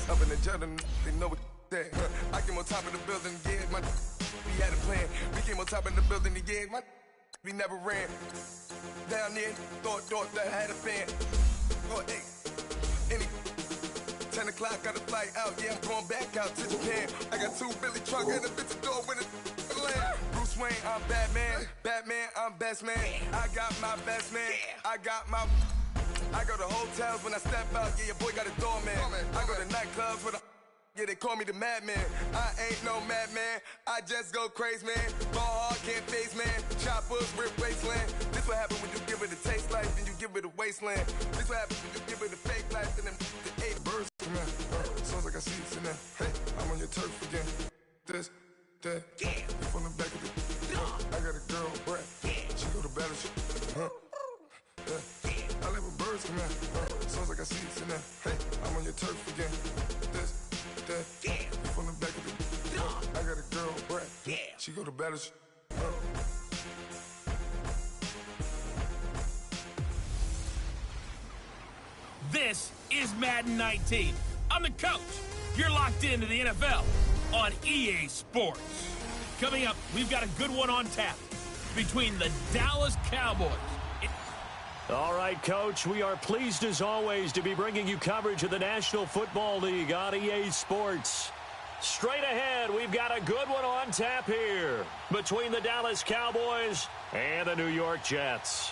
Up in the gentlemen, they know what that. I came on top of the building, yeah, my we had a plan. We came on top of the building, yeah, my we never ran. Down there, thought that I had a fan. Oh, hey, any 10 o'clock, got a flight out, yeah, I'm going back out to Japan. I got 2 Billy truck and a bitch door with a land. Bruce Wayne, I'm Batman. Batman, I'm best man. I got my best man. I go to hotels when I step out, yeah, your boy got a doorman. I go to nightclubs for the yeah, they call me the madman. I ain't no madman, I just go crazy, man. Ball hard, can't face, man. Choppers, rip wasteland. This what happen when you give it a taste life, then you give it a wasteland. This what happens when you give it a fake life, and then the 8 birds come out. Sounds like I see it in there. Hey, I'm on your turf again. This, that, you from the back of the I got a girl, Brett. She go to battle shit. I live with birds come out. Sounds like I see it in there. Hey, I'm on your turf again. This, that, from the back of the I got a girl, Brett. She go to battle shit. This is Madden 19. I'm the coach. You're locked into the NFL on EA Sports. Coming up, we've got a good one on tap between the Dallas Cowboys. All right, Coach, we are pleased as always to be bringing you coverage of the National Football League on EA Sports. Straight ahead, we've got a good one on tap here between the Dallas Cowboys and the New York Jets.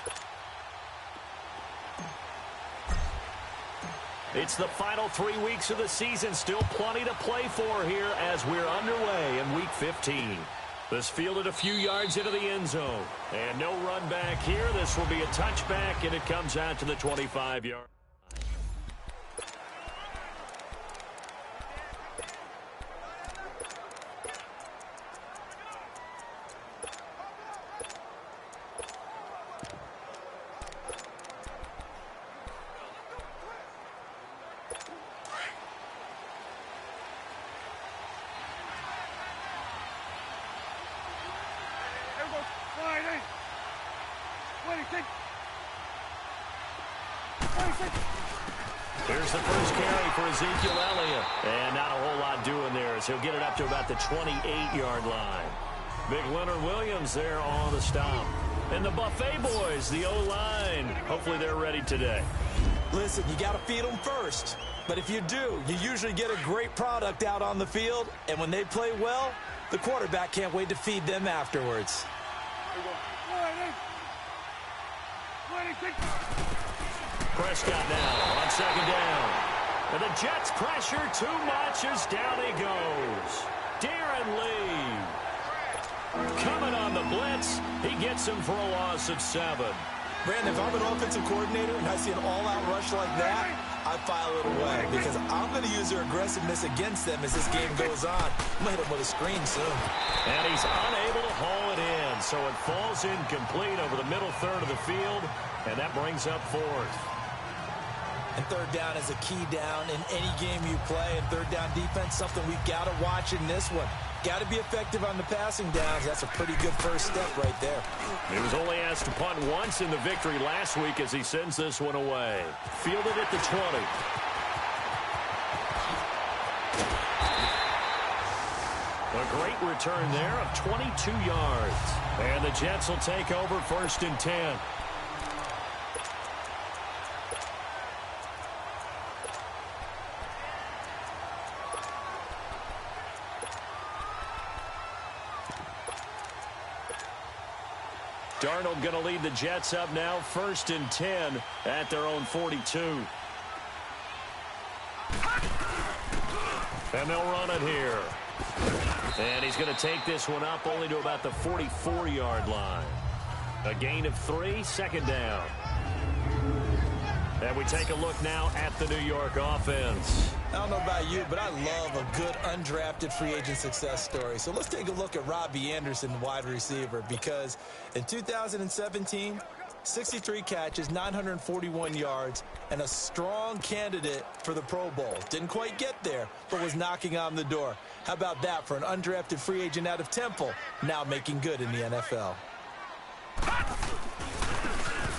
It's the final 3 weeks of the season. Still plenty to play for here as we're underway in Week 15. This fielded a few yards into the end zone. And no run back here. This will be a touchback, and it comes out to the 25-yard. Here's the first carry for Ezekiel Elliott. And not a whole lot doing there as he'll get it up to about the 28-yard line. Big Leonard Williams there on the stop. And the Buffet boys, the O-line. Hopefully they're ready today. Listen, you got to feed them first. But if you do, you usually get a great product out on the field. And when they play well, the quarterback can't wait to feed them afterwards. Prescott now on second down. And the Jets pressure too much as down he goes. Darren Lee. Coming on the blitz. He gets him for a loss of 7. Brandon, if I'm an offensive coordinator and I see an all-out rush like that, I file it away because I'm going to use their aggressiveness against them as this game goes on. I'm going to hit them with a screen soon. And he's unable to haul it in, so it falls incomplete over the middle third of the field, and that brings up 4th. And third down is a key down in any game you play. And third down defense, something we've got to watch in this one. Got to be effective on the passing downs. That's a pretty good first step right there. He was only asked to punt once in the victory last week as he sends this one away. Fielded at the 20. A great return there of 22 yards. And the Jets will take over 1st and 10. Darnold going to lead the Jets up now, 1st and 10 at their own 42. And they'll run it here. And he's going to take this one up only to about the 44-yard line. A gain of 3, second down. And we take a look now at the New York offense. I don't know about you, but I love a good undrafted free agent success story. So let's take a look at Robbie Anderson, wide receiver, because in 2017, 63 catches, 941 yards, and a strong candidate for the Pro Bowl. Didn't quite get there, but was knocking on the door. How about that for an undrafted free agent out of Temple, now making good in the NFL?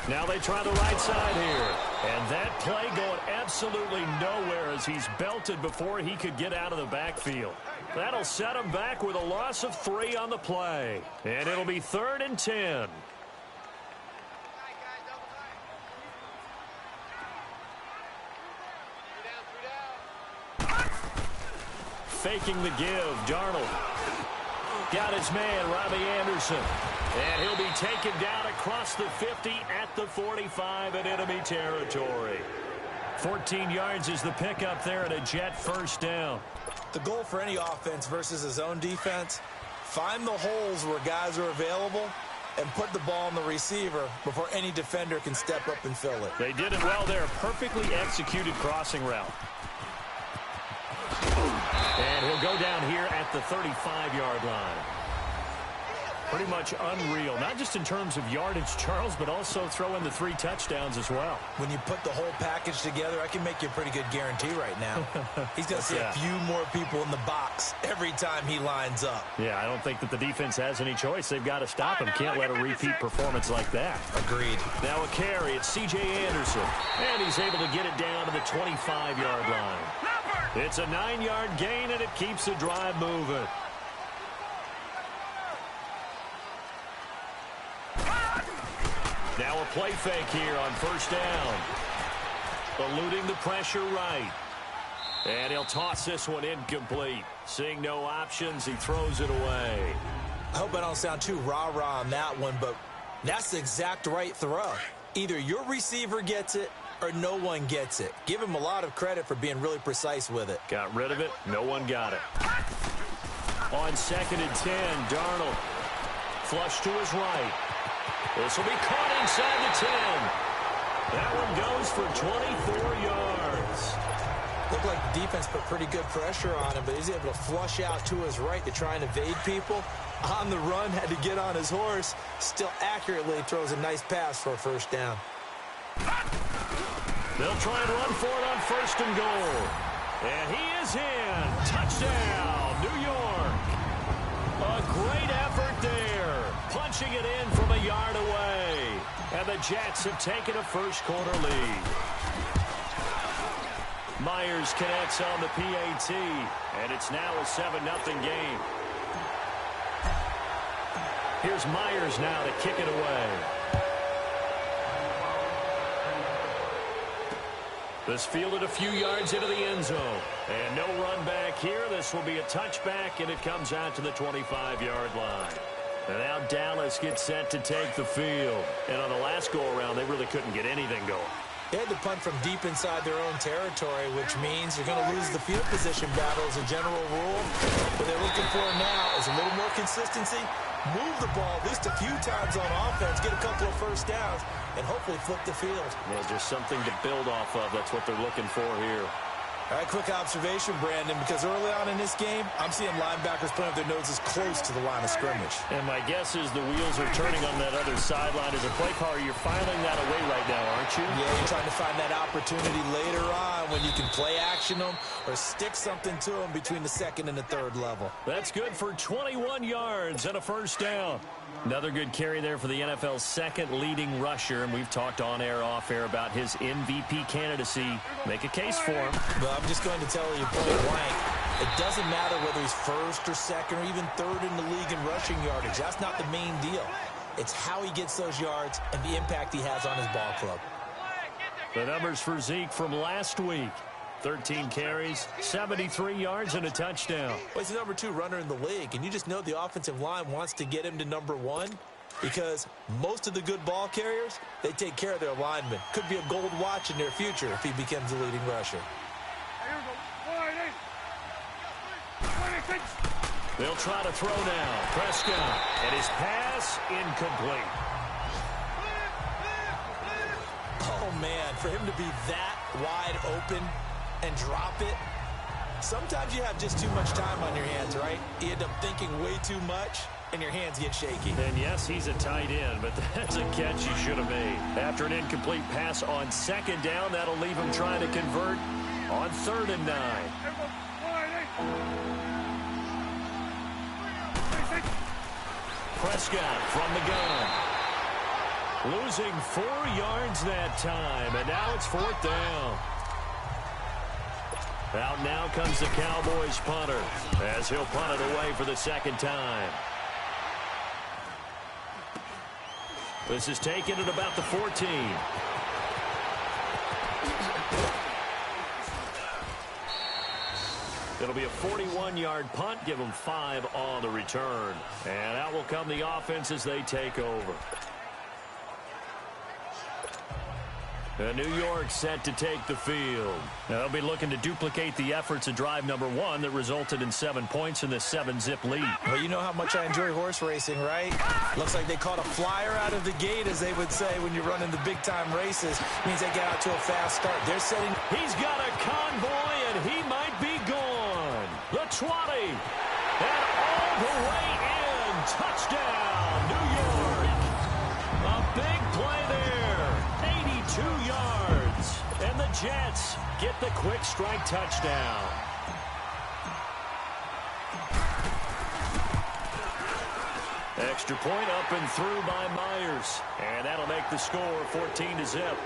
Now they try the right side here. And that play going absolutely nowhere as he's belted before he could get out of the backfield. That'll set him back with a loss of 3 on the play. And it'll be 3rd and 10. Faking the give, Darnold. Got his man, Robbie Anderson. And he'll be taken down across the 50 at the 45 in enemy territory. 14 yards is the pickup there and a Jet first down. The goal for any offense versus his own defense, find the holes where guys are available and put the ball on the receiver before any defender can step up and fill it. They did it well there. Perfectly executed crossing route. And he'll go down here at the 35-yard line. Pretty much unreal, not just in terms of yardage, Charles, but also throw in the 3 touchdowns as well. When you put the whole package together, I can make you a pretty good guarantee right now. He's going to see a few more people in the box every time he lines up. Yeah, I don't think that the defense has any choice. They've got to stop him. Can't let a repeat performance like that. Agreed. Now a carry. It's C.J. Anderson. And he's able to get it down to the 25-yard line. It's a 9-yard gain, and it keeps the drive moving. Now a play fake here on first down. Eluding the pressure right. And he'll toss this one incomplete. Seeing no options, he throws it away. I hope I don't sound too rah-rah on that one, but that's the exact right throw. Either your receiver gets it or no one gets it. Give him a lot of credit for being really precise with it. Got rid of it. No one got it. On 2nd and 10, Darnold. Flush to his right. This will be caught inside the 10. That one goes for 24 yards. Looked like the defense put pretty good pressure on him, but he's able to flush out to his right to try and evade people. On the run, had to get on his horse. Still accurately throws a nice pass for a first down. They'll try and run for it on 1st and goal. And he is in. Touchdown, New York. A great effort there. Punching it in from a yard away. And the Jets have taken a first-quarter lead. Myers connects on the PAT. And it's now a 7-0 game. Here's Myers now to kick it away. This fielded a few yards into the end zone. And no run back here. This will be a touchback, and it comes out to the 25-yard line. And now Dallas gets set to take the field. And on the last go-around, they really couldn't get anything going. They had to punt from deep inside their own territory, which means you're going to lose the field position battle as a general rule. What they're looking for now is a little more consistency, move the ball at least a few times on offense, get a couple of first downs, and hopefully flip the field. Well, just something to build off of. That's what they're looking for here. All right, quick observation, Brandon, because early on in this game, I'm seeing linebackers putting up their noses close to the line of scrimmage. And my guess is the wheels are turning on that other sideline. As a play caller, you're filing that away right now, aren't you? Yeah, you're trying to find that opportunity later on when you can play action them or stick something to them between the 2nd and the 3rd level. That's good for 21 yards and a first down. Another good carry there for the NFL's 2nd leading rusher, and we've talked on air, off air about his MVP candidacy. Make a case for him. Well, I'm just going to tell you point blank, it doesn't matter whether he's 1st or 2nd or even 3rd in the league in rushing yardage. That's not the main deal. It's how he gets those yards and the impact he has on his ball club. The numbers for Zeke from last week. 13 carries, 73 yards, and a touchdown. Well, he's the number 2 runner in the league, and you just know the offensive line wants to get him to number 1 because most of the good ball carriers, they take care of their linemen. Could be a gold watch in their future if he becomes the leading rusher. They'll try to throw now. Prescott, and his pass incomplete. Oh, man, for him to be that wide open and drop it. Sometimes you have just too much time on your hands, right? You end up thinking way too much, and your hands get shaky. And yes, he's a tight end, but that's a catch he should have made. After an incomplete pass on 2nd down, that'll leave him trying to convert on 3rd and 9. Prescott from the gun. Losing 4 yards that time, and now it's 4th down. Out now comes the Cowboys punter, as he'll punt it away for the 2nd time. This is taken at about the 14. It'll be a 41-yard punt, give them 5 on the return. And out will come the offense as they take over. New York set to take the field. They'll be looking to duplicate the efforts of drive number 1 that resulted in 7 points in the 7-zip lead. Well, you know how much I enjoy horse racing, right? Looks like they caught a flyer out of the gate, as they would say when you're running the big-time races. Means they get out to a fast start. They're setting. He's got a convoy, and he might be gone. The 20, and all the way in. Touchdown, New York. A big play there. 82 yards, and the Jets get the quick strike touchdown. Extra point up and through by Myers, and that'll make the score 14-0.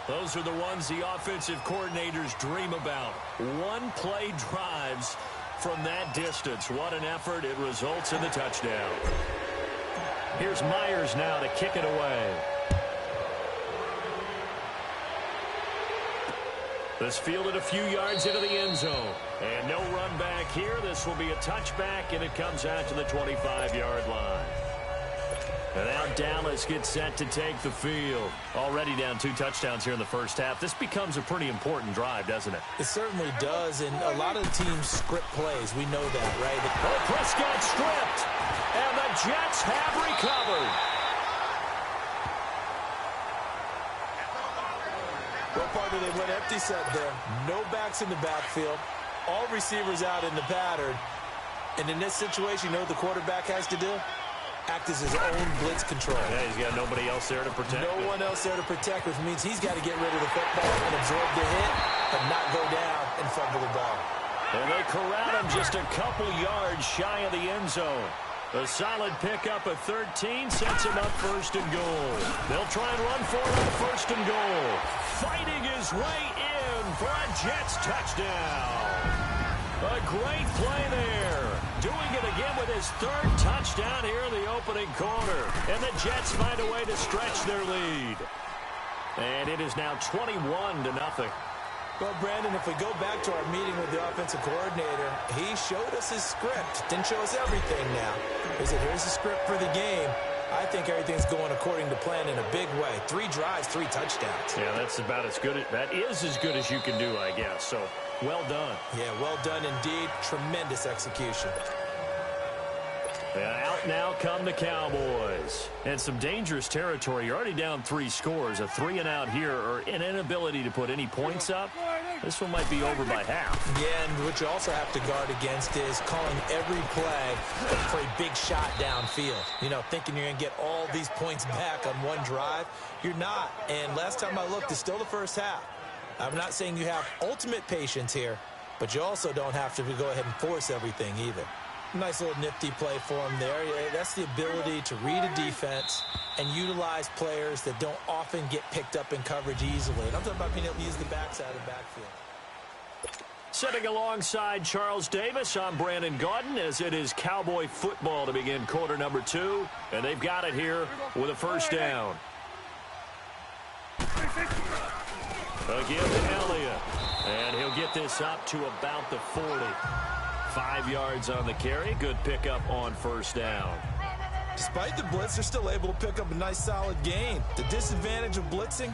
Those are the ones the offensive coordinators dream about. One-play drives from that distance. What an effort. It results in the touchdown. Here's Myers now to kick it away. This fielded a few yards into the end zone. And no run back here. This will be a touchback, and it comes out to the 25-yard line. And now Dallas gets set to take the field. Already down 2 touchdowns here in the first half. This becomes a pretty important drive, doesn't it? It certainly does, and a lot of teams script plays. We know that, right? Oh, Prescott stripped, and the Jets have recovered. Well, partner, they went empty set there. No backs in the backfield. All receivers out in the pattern. And in this situation, you know what the quarterback has to do? Act as his own blitz control. Yeah, he's got nobody else there to protect. No one else there to protect, which means he's got to get rid of the football and absorb the hit, but not go down and fumble the ball. And they corral him just a couple yards shy of the end zone. A solid pickup of 13 sets him up 1st and goal. They'll try and run for it on 1st and goal. Fighting his way in for a Jets touchdown. A great play there. Doing it again with his 3rd touchdown here in the opening quarter. And the Jets find a way to stretch their lead. And it is now 21-0. Well, Brandon, if we go back to our meeting with the offensive coordinator, he showed us his script. Didn't show us everything now. He said, here's the script for the game. I think everything's going according to plan in a big way. 3 drives, 3 touchdowns. Yeah, that's about as good. That is as good as you can do, I guess. So, well done. Yeah, well done indeed. Tremendous execution. And out now come the Cowboys. And some dangerous territory. You're already down 3 scores. A 3-and-out here, or an inability to put any points up. This one might be over by half. Yeah, and what you also have to guard against is calling every play for a big shot downfield. You know, thinking you're going to get all these points back on one drive. You're not. And last time I looked, it's still the first half. I'm not saying you have ultimate patience here, but you also don't have to go ahead and force everything either. Nice little nifty play for him there. Yeah, that's the ability to read a defense and utilize players that don't often get picked up in coverage easily. And I'm talking about being able to use the backside of the backfield. Sitting alongside Charles Davis, I'm Brandon Gaudin, as it is Cowboy football to begin quarter number 2. And they've got it here with a 1st down. Again to Elliott. And he'll get this up to about the 40. 5 yards on the carry. Good pickup on 1st down. Despite the blitz, they're still able to pick up a nice solid gain. The disadvantage of blitzing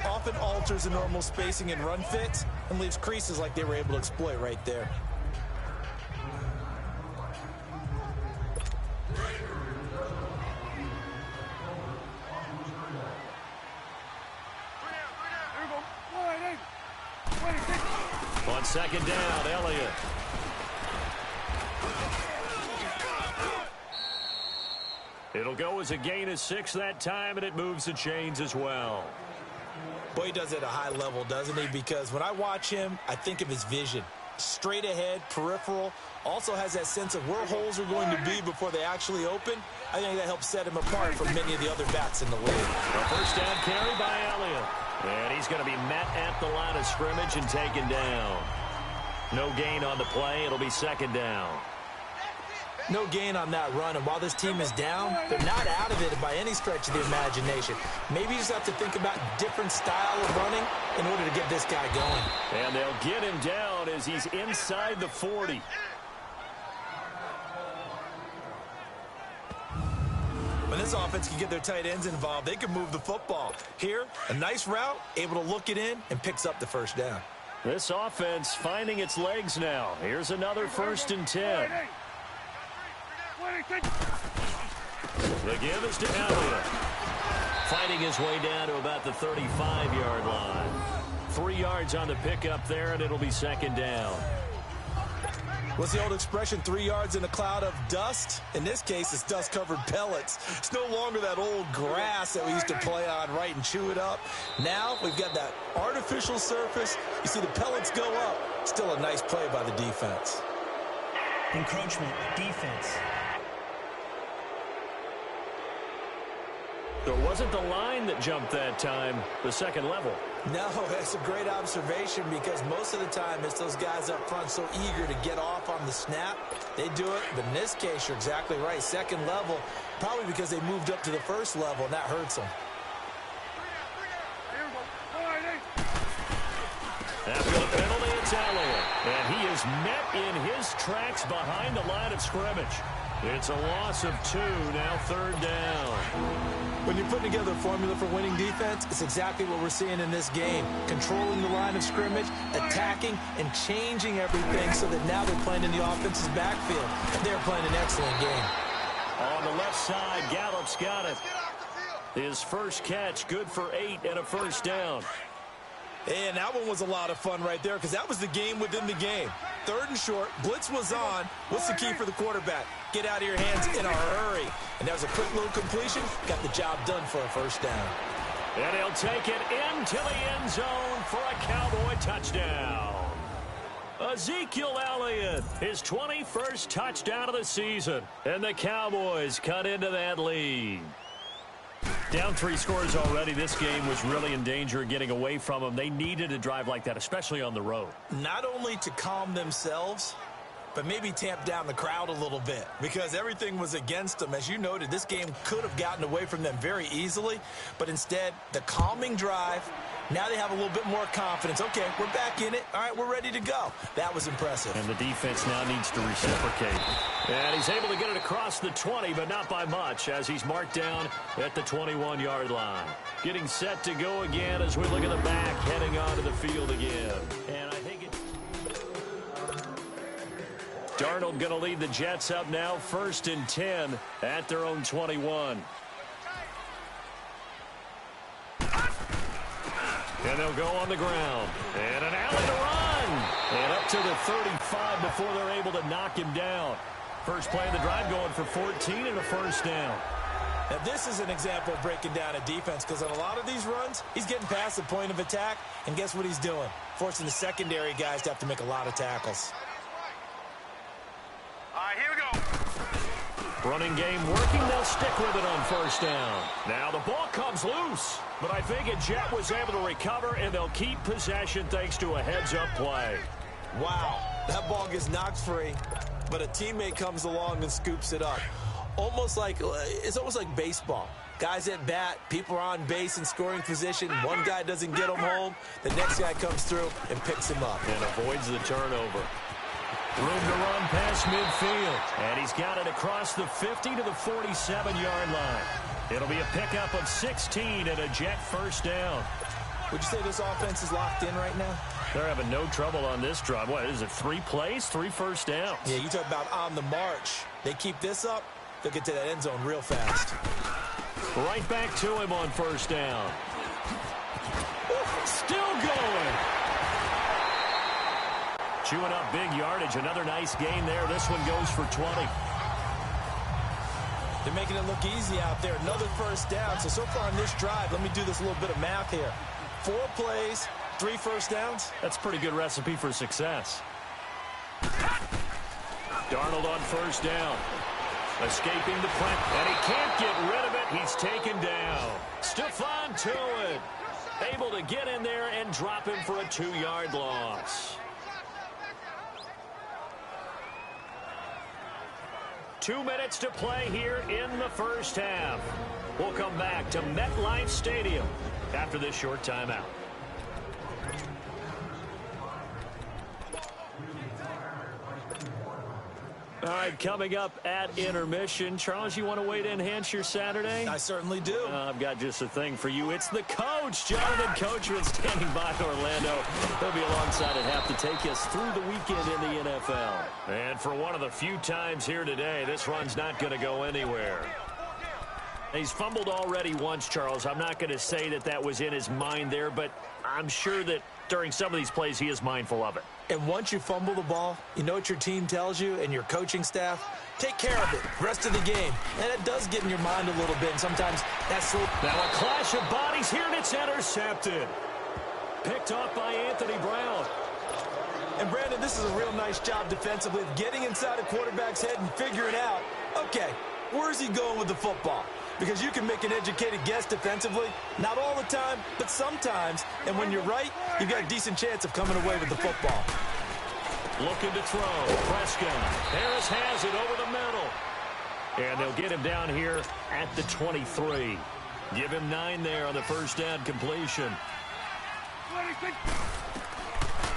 often alters the normal spacing and run fits and leaves creases like they were able to exploit right there. On 2nd down, Elliott. It'll go as a gain of 6 that time, and it moves the chains as well. Boy, he does it at a high level, doesn't he? Because when I watch him, I think of his vision. straight ahead, peripheral. Also has that sense of where holes are going to be before they actually open. I think that helps set him apart from many of the other backs in the league. A first down carry by Elliott. And he's going to be met at the line of scrimmage and taken down. No gain on the play. It'll be second down. No gain on that run, and while this team is down, they're not out of it by any stretch of the imagination. Maybe you just have to think about different style of running in order to get this guy going. And they'll get him down as he's inside the 40. When this offense can get their tight ends involved, they can move the football. Here, a nice route, able to look it in, and picks up the first down. This offense finding its legs now. Here's another 1st and 10. The give is to Elliott. Fighting his way down to about the 35-yard line. 3 yards on the pickup there, and it'll be second down. What's the old expression, 3 yards in a cloud of dust? In this case, it's dust-covered pellets. It's no longer that old grass that we used to play on, right, and chew it up. Now we've got that artificial surface. You see the pellets go up. Still a nice play by the defense. Encroachment, defense. There wasn't the line that jumped that time, the second level. No, that's a great observation because most of the time it's those guys up front so eager to get off on the snap. They do it, but in this case, you're exactly right. Second level, probably because they moved up to the first level, and that hurts them. After the penalty, it's Elliott. And he is met in his tracks behind the line of scrimmage. It's a loss of 2, now 3rd down. When you're putting together a formula for winning defense, it's exactly what we're seeing in this game. Controlling the line of scrimmage, attacking, and changing everything so that now they're playing in the offense's backfield. They're playing an excellent game. On the left side, Gallup's got it. His first catch, good for 8 and a first down. And that one was a lot of fun right there because that was the game within the game. 3rd and short, blitz was on. What's the key for the quarterback? Get out of your hands in a hurry. And that was a quick little completion. Got the job done for a first down. And he'll take it into the end zone for a Cowboy touchdown. Ezekiel Elliott, his 21st touchdown of the season. And the Cowboys cut into that lead. Down 3 scores already. This game was really in danger of getting away from them. They needed a drive like that, especially on the road. Not only to calm themselves, but maybe tamp down the crowd a little bit because everything was against them. As you noted, this game could have gotten away from them very easily, but instead, the calming drive, now they have a little bit more confidence. Okay, we're back in it. All right, we're ready to go. That was impressive. And the defense now needs to reciprocate. And he's able to get it across the 20, but not by much, as he's marked down at the 21-yard line. Getting set to go again as we look at the back, heading onto the field again. And I think it's Darnold going to lead the Jets up now, 1st and 10 at their own 21. And they'll go on the ground. And an alley to run. And up to the 35 before they're able to knock him down. First play of the drive going for 14 and a first down. Now, this is an example of breaking down a defense because on a lot of these runs, he's getting past the point of attack. And guess what he's doing? Forcing the secondary guys to have to make a lot of tackles. All right, here we go. Running game working. They'll stick with it on first down. Now the ball comes loose. But I think a Jet was able to recover, and they'll keep possession thanks to a heads-up play. Wow, that ball gets knocked free, but a teammate comes along and scoops it up. It's almost like baseball. Guys at bat, people are on base in scoring position. One guy doesn't get him home. The next guy comes through and picks him up. And avoids the turnover. Room to run past midfield. And he's got it across the 50 to the 47-yard line. It'll be a pickup of 16 and a Jet first down. Would you say this offense is locked in right now? They're having no trouble on this drive. What is it, 3 plays, 3 first downs? Yeah, you talk about on the march. They keep this up, they'll get to that end zone real fast. Right back to him on first down. Still going. Chewing up big yardage. Another nice gain there. This one goes for 20. They're making it look easy out there. Another first down. So far on this drive, let me do this little bit of math here. 4 plays, 3 first downs. That's a pretty good recipe for success. Darnold on first down. Escaping the pressure, and he can't get rid of it. He's taken down. Stephon Tuitt able to get in there and drop him for a 2-yard loss. 2 minutes to play here in the first half. We'll come back to MetLife Stadium after this short timeout. All right, coming up at intermission. Charles, you want to wait to enhance your Saturday? I certainly do. I've got just a thing for you. It's the coach, Jonathan Coachman, standing by Orlando. He'll be alongside at half to take us through the weekend in the NFL. And for one of the few times here today, this run's not going to go anywhere. He's fumbled already once, Charles. I'm not going to say that that was in his mind there, but I'm sure that during some of these plays he is mindful of it. And once you fumble the ball, you know what your team tells you and your coaching staff? Take care of it rest of the game. And it does get in your mind a little bit, and sometimes that's... Now a clash of bodies here, and it's intercepted. Picked off by Anthony Brown. And, Brandon, this is a real nice job defensively of getting inside a quarterback's head and figuring out, okay, where's he going with the football? Because you can make an educated guess defensively. Not all the time, but sometimes. And when you're right, you've got a decent chance of coming away with the football. Looking to throw. Prescott. Harris has it over the middle. And they'll get him down here at the 23. Give him 9 there on the first down completion.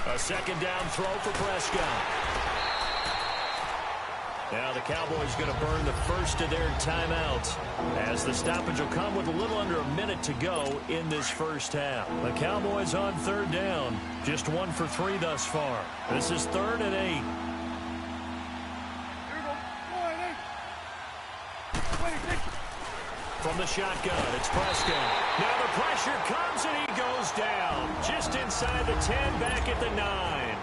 A second down throw for Prescott. Now the Cowboys going to burn the first of their timeouts as the stoppage will come with a little under a minute to go in this first half. The Cowboys on third down, just 1 for 3 thus far. This is 3rd and 8. From the shotgun, it's Prescott. Now the pressure comes and he goes down just inside the 10, back at the 9.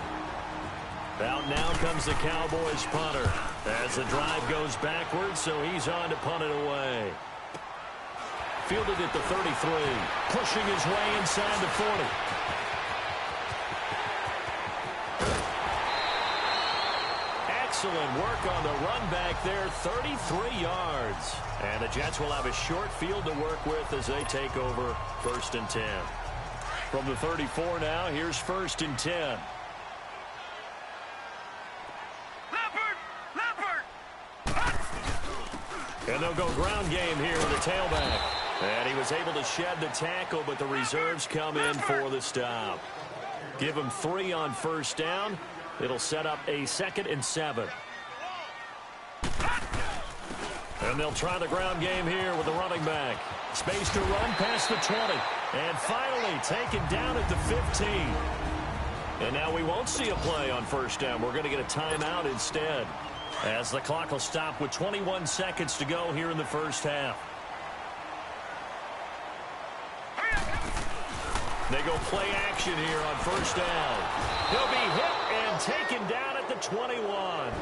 Out now comes the Cowboys punter as the drive goes backwards, so he's on to punt it away. Fielded at the 33, pushing his way inside the 40. Excellent work on the run back there, 33 yards. And the Jets will have a short field to work with as they take over 1st and 10. From the 34 now, here's 1st and 10. And they'll go ground game here with the tailback. And he was able to shed the tackle, but the reserves come in for the stop. Give him 3 on first down. It'll set up a 2nd and 7. And they'll try the ground game here with the running back. Space to run past the 20. And finally taken down at the 15. And now we won't see a play on first down. We're going to get a timeout instead, as the clock will stop with 21 seconds to go here in the first half. They go play action here on first down. He'll be hit and taken down at the 21.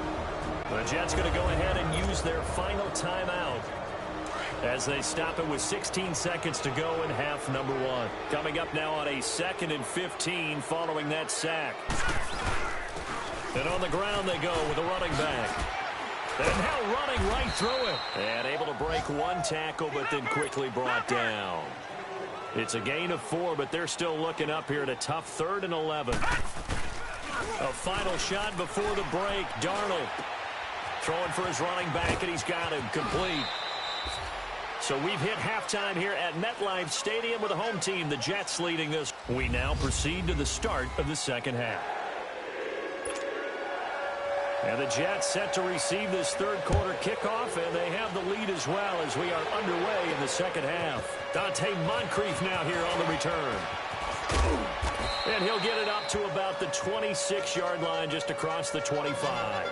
The Jets going to go ahead and use their final timeout as they stop it with 16 seconds to go in half number 1. Coming up now on a 2nd and 15 following that sack. And on the ground they go with a running back. And now running right through it. And able to break 1 tackle, but then quickly brought down. It's a gain of 4, but they're still looking up here at a tough 3rd and 11. A final shot before the break. Darnold throwing for his running back, and he's got him complete. So we've hit halftime here at MetLife Stadium with the home team, the Jets, leading this. We now proceed to the start of the second half. And the Jets set to receive this third quarter kickoff, and they have the lead as well as we are underway in the second half. Dante Moncrief now here on the return. And he'll get it up to about the 26-yard line, just across the 25.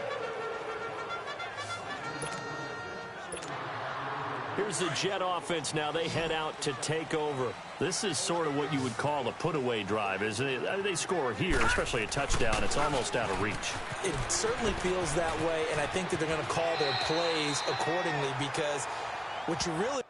Here's the Jet offense now. They head out to take over. This is sort of what you would call a put-away drive, isn't it? I mean, they score here, especially a touchdown. It's almost out of reach. It certainly feels that way, and I think that they're going to call their plays accordingly, because what you really...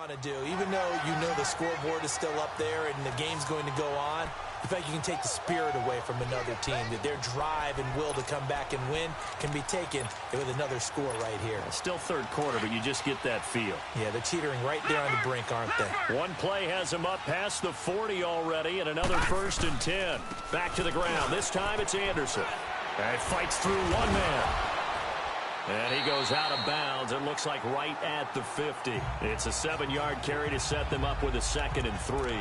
want to do. Even though you know the scoreboard is still up there and the game's going to go on, in fact, you can take the spirit away from another team, that their drive and will to come back and win can be taken with another score right here. Still third quarter, but you just get that feel. Yeah, they're teetering right there on the brink, aren't they? One play has them up past the 40 already, and another 1st and 10. Back to the ground. This time it's Anderson. And fights through one man. And he goes out of bounds. It looks like right at the 50. It's a 7-yard carry to set them up with a 2nd and 3.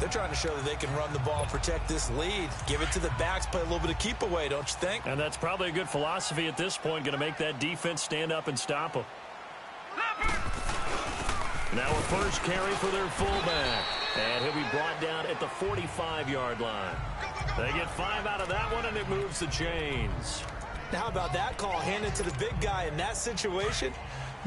They're trying to show that they can run the ball and protect this lead. Give it to the backs, play a little bit of keep away, don't you think? And that's probably a good philosophy at this point, going to make that defense stand up and stop them. Now a first carry for their fullback. And he'll be brought down at the 45-yard line. They get 5 out of that one, and it moves the chains. Now, how about that call? Hand it to the big guy in that situation.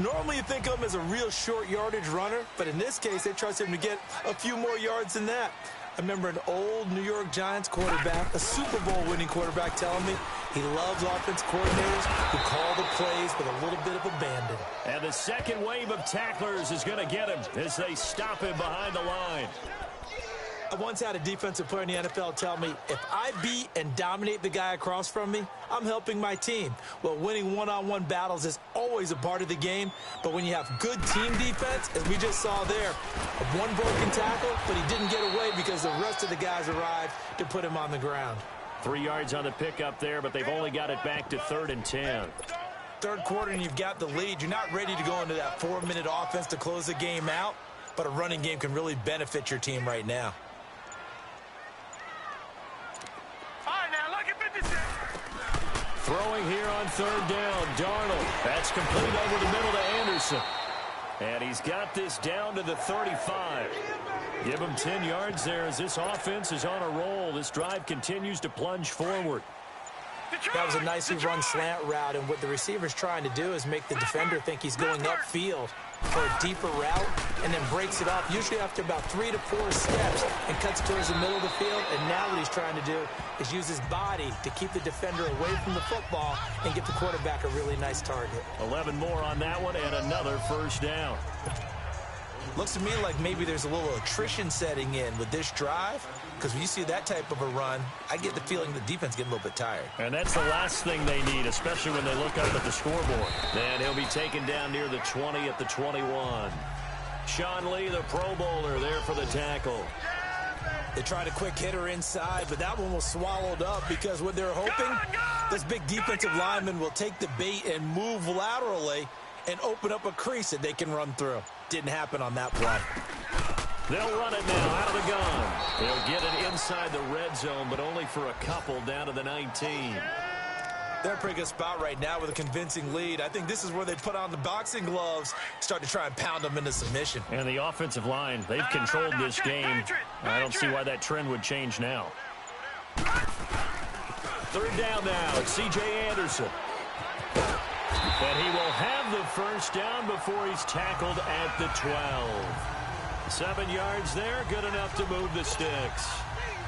Normally you think of him as a real short yardage runner, but in this case, they trust him to get a few more yards than that. I remember an old New York Giants quarterback, a Super Bowl winning quarterback, telling me he loves offense coordinators who call the plays with a little bit of abandon. And the second wave of tacklers is going to get him as they stop him behind the line. I once had a defensive player in the NFL tell me, if I beat and dominate the guy across from me, I'm helping my team. Well, winning one-on-one battles is always a part of the game, but when you have good team defense, as we just saw there, one broken tackle, but he didn't get away because the rest of the guys arrived to put him on the ground. 3 yards on the pickup there, but they've only got it back to 3rd and 10. Third quarter and you've got the lead. You're not ready to go into that 4-minute offense to close the game out, but a running game can really benefit your team right now. Throwing here on 3rd down, Darnold. That's complete over the middle to Anderson. And he's got this down to the 35. Give him 10 yards there as this offense is on a roll. This drive continues to plunge forward. That was a nicely run slant route, and what the receiver's trying to do is make the defender think he's going upfield for a deeper route, and then breaks it off, usually after about 3 to 4 steps, and cuts towards the middle of the field. And now what he's trying to do is use his body to keep the defender away from the football and get the quarterback a really nice target. 11 more on that one, and another 1st down. Looks to me like maybe there's a little attrition setting in with this drive, because when you see that type of a run, I get the feeling the defense getting a little bit tired. And that's the last thing they need, especially when they look up at the scoreboard. Then he'll be taken down near the 20 at the 21. Sean Lee, the Pro Bowler, there for the tackle. They tried a quick hitter inside, but that one was swallowed up because what they're hoping, this big defensive lineman will take the bait and move laterally and open up a crease that they can run through. Didn't happen on that play. They'll run it now out of the gun. They'll get it inside the red zone, but only for a couple down to the 19. They're in a pretty good spot right now with a convincing lead. I think this is where they put on the boxing gloves, start to try and pound them into submission. And the offensive line, they've controlled this game. I don't see why that trend would change now. 3rd down now. It's C.J. Anderson. And he will have the 1st down before he's tackled at the 12. 7 yards there, good enough to move the sticks.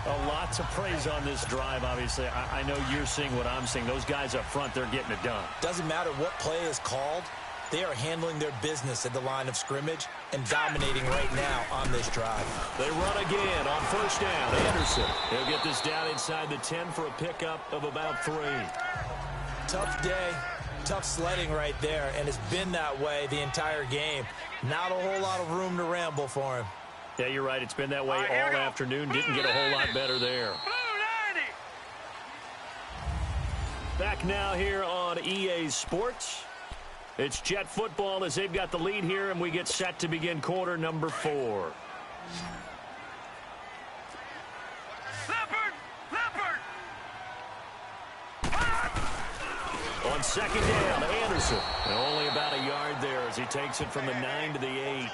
A lot to praise on this drive, obviously. I know you're seeing what I'm seeing. Those guys up front, they're getting it done. Doesn't matter what play is called. They are handling their business at the line of scrimmage and dominating right now on this drive. They run again on 1st down. Anderson, he'll get this down inside the 10 for a pickup of about 3. Tough day. Tough sledding right there, and it's been that way the entire game. Not a whole lot of room to ramble for him. Yeah, you're right. It's been that way all afternoon. Didn't get a whole lot better there. Back now here on EA Sports. It's Jet football as they've got the lead here, and we get set to begin quarter number 4. On 2nd down, Anderson. And only about a yard there as he takes it from the 9 to the 8.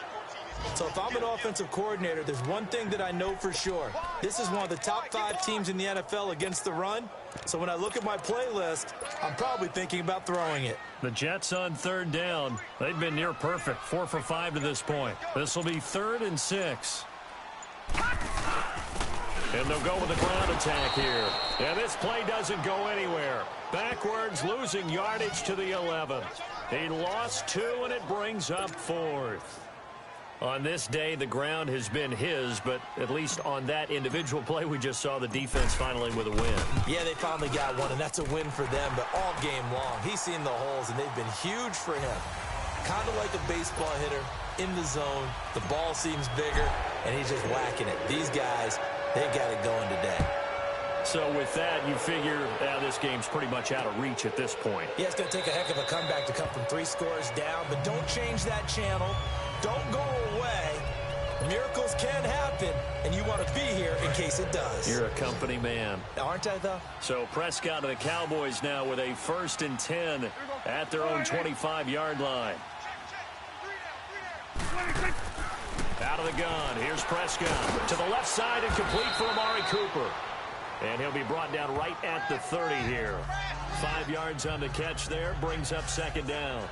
So if I'm an offensive coordinator, there's one thing that I know for sure. This is one of the top 5 teams in the NFL against the run. So when I look at my playlist, I'm probably thinking about throwing it. The Jets on 3rd down. They've been near perfect. 4 for 5 to this point. This will be 3rd and 6. And they'll go with a ground attack here. And this play doesn't go anywhere. Backwards, losing yardage to the 11. He lost 2, and it brings up 4th. On this day, the ground has been his, but at least on that individual play, we just saw the defense finally with a win. Yeah, they finally got one, and that's a win for them, but all game long, he's seen the holes, and they've been huge for him. Kind of like a baseball hitter in the zone. The ball seems bigger, and he's just whacking it. These guys, they got it going today. So with that, you figure this game's pretty much out of reach at this point. Yeah, it's going to take a heck of a comeback to come from 3 scores down, but don't change that channel. Don't go away. Miracles can happen, and you want to be here in case it does. You're a company man. Aren't I, though? So Prescott and the Cowboys now with a 1st and 10 at their own 25-yard line. Out of the gun. Here's Prescott. To the left side and complete for Amari Cooper. And he'll be brought down right at the 30 here. 5 yards on the catch there. Brings up 2nd down.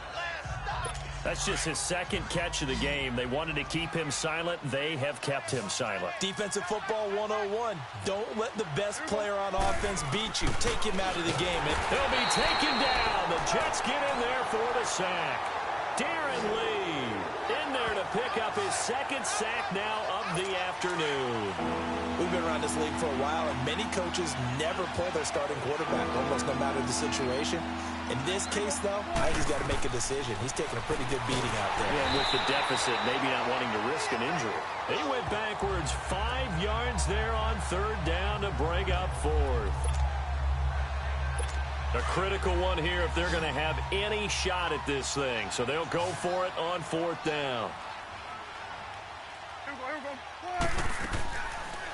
That's just his 2nd catch of the game. They wanted to keep him silent. They have kept him silent. Defensive football 101. Don't let the best player on offense beat you. Take him out of the game. He'll be taken down. The Jets get in there for the sack. Darren Lee in there to pick up his 2nd sack now of the afternoon. We've been around this league for a while, and many coaches never pull their starting quarterback, almost no matter the situation. In this case, though, I think he's got to make a decision. He's taking a pretty good beating out there. Yeah, with the deficit, maybe not wanting to risk an injury. He went backwards 5 yards there on 3rd down to bring up 4th. A critical one here if they're going to have any shot at this thing. So they'll go for it on 4th down.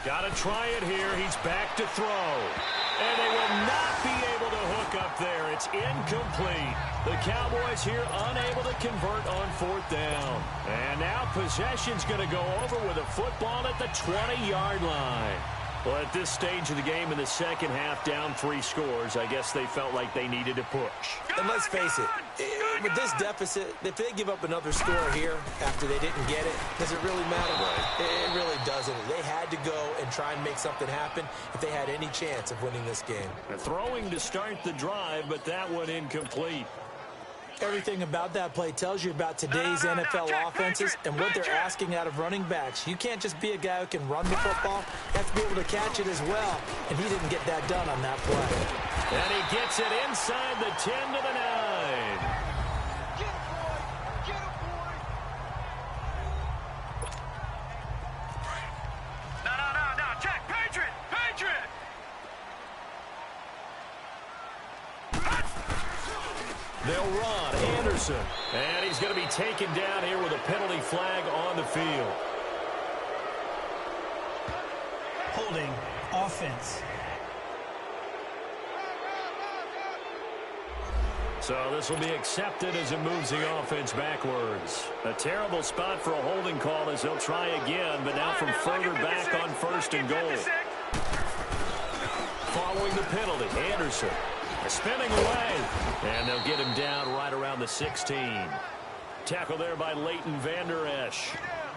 Got to try it here. He's back to throw. And they will not be able to hook up there. It's incomplete. The Cowboys here unable to convert on 4th down. And now possession's going to go over with a football at the 20-yard line. Well, at this stage of the game in the 2nd half, down 3 scores, I guess they felt like they needed to push. And let's face it, with this deficit, if they give up another score here after they didn't get it, does it really matter? It really doesn't. They had to go and try and make something happen if they had any chance of winning this game. Throwing to start the drive, but that one incomplete. Everything about that play tells you about today's NFL offenses and what they're asking out of running backs. You can't just be a guy who can run the football. You have to be able to catch it as well, and he didn't get that done on that play. And he gets it inside the 10 to the 9. No, check, Patriot! They'll run. Anderson. And he's going to be taken down here with a penalty flag on the field. Holding offense. So this will be accepted as it moves the offense backwards. A terrible spot for a holding call as they'll try again, but now from further back on 1st and goal. Following the penalty, Anderson spinning away, and they'll get him down right around the 16. Tackle there by Leighton Vander Esch.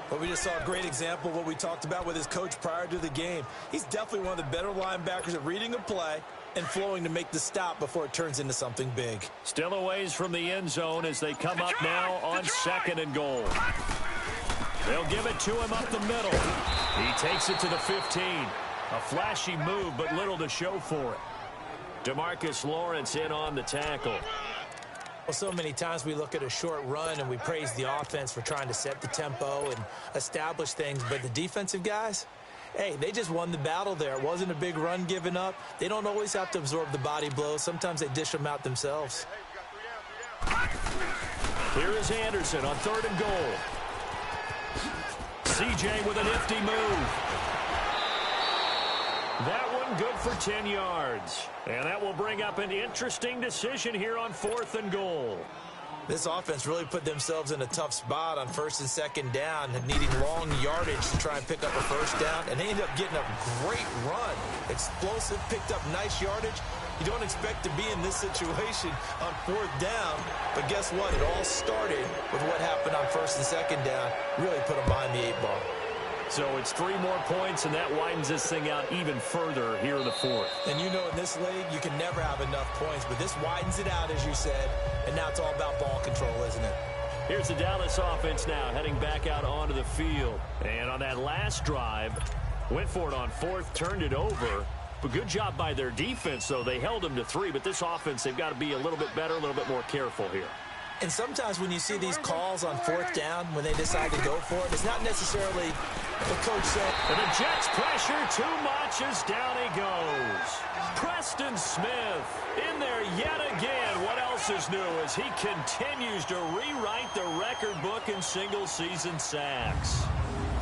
But we just saw a great example of what we talked about with his coach prior to the game. He's definitely one of the better linebackers at reading a play and flowing to make the stop before it turns into something big. Still a ways from the end zone as they come up now on 2nd and goal. They'll give it to him up the middle. He takes it to the 15. A flashy move, but little to show for it. DeMarcus Lawrence in on the tackle. Well, so many times we look at a short run and we praise the offense for trying to set the tempo and establish things, but the defensive guys, hey, they just won the battle there. It wasn't a big run given up. They don't always have to absorb the body blows. Sometimes they dish them out themselves. Here is Anderson on 3rd and goal. CJ with a nifty move. That one good for 10 yards. And that will bring up an interesting decision here on 4th and goal. This offense really put themselves in a tough spot on 1st and 2nd down, needing long yardage to try and pick up a 1st down. And they ended up getting a great run. Explosive, picked up nice yardage. You don't expect to be in this situation on 4th down. But guess what? It all started with what happened on 1st and 2nd down. Really put them behind the 8 ball. So it's 3 more points, and that widens this thing out even further here in the 4th. And you know in this league, you can never have enough points, but this widens it out, as you said, and now it's all about ball control, isn't it? Here's the Dallas offense now heading back out onto the field. And on that last drive, went for it on fourth, turned it over. But good job by their defense, though. They held them to 3, but this offense, they've got to be a little bit better, a little bit more careful here. And sometimes when you see these calls on fourth down, when they decide to go for it, it's not necessarily the coach said. And the Jets pressure too much as down he goes. Preston Smith in there yet again. What else is new as he continues to rewrite the record book in single-season sacks.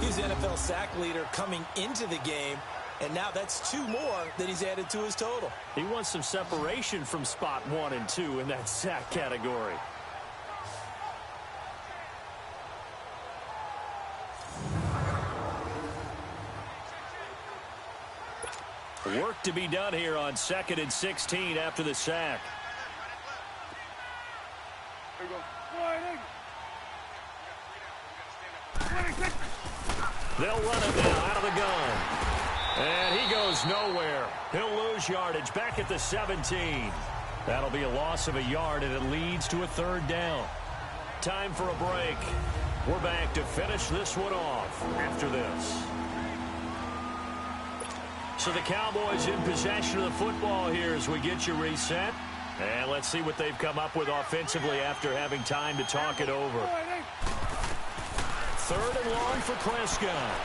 He's the NFL sack leader coming into the game, and now that's 2 more that he's added to his total. He wants some separation from spot 1 and 2 in that sack category. Work to be done here on 2nd and 16 after the sack. They'll run it now out of the gun. And he goes nowhere. He'll lose yardage back at the 17. That'll be a loss of a yard, and it leads to a 3rd down. Time for a break. We're back to finish this one off after this. So the Cowboys in possession of the football here as we get you reset. And let's see what they've come up with offensively after having time to talk it over. 3rd and long for Prescott.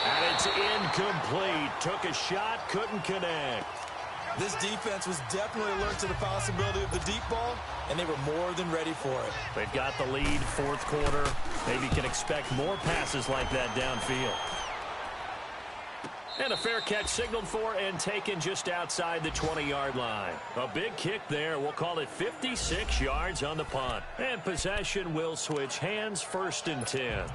And it's incomplete. Took a shot, couldn't connect. This defense was definitely alert to the possibility of the deep ball, and they were more than ready for it. They've got the lead, 4th quarter. Maybe can expect more passes like that downfield. And a fair catch signaled for and taken just outside the 20-yard line. A big kick there. We'll call it 56 yards on the punt. And possession will switch hands, 1st and 10.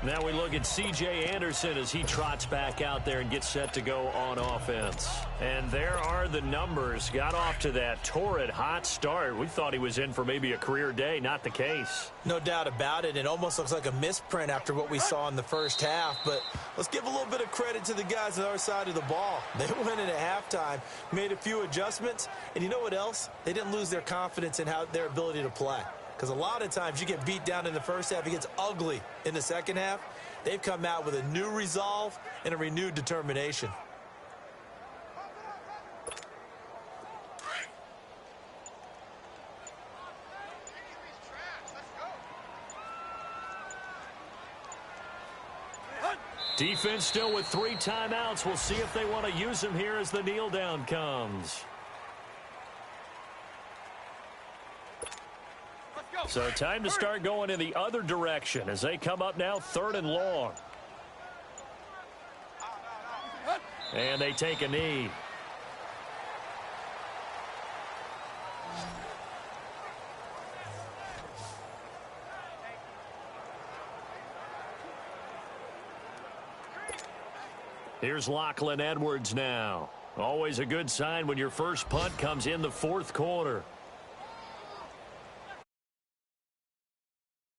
Now we look at C.J. Anderson as he trots back out there and gets set to go on offense. And there are the numbers. Got off to that torrid hot start. We thought he was in for maybe a career day. Not the case. No doubt about it. It almost looks like a misprint after what we saw in the first half. But let's give a little bit of credit to the guys on our side of the ball. They went in at halftime, made a few adjustments. And you know what else? They didn't lose their confidence in their ability to play. Because a lot of times you get beat down in the first half. It gets ugly in the second half. They've come out with a new resolve and a renewed determination. Defense still with 3 timeouts. We'll see if they want to use them here as the kneel down comes. So time to start going in the other direction as they come up now 3rd and long. And they take a knee. Here's Lachlan Edwards now. Always a good sign when your first punt comes in the 4th quarter.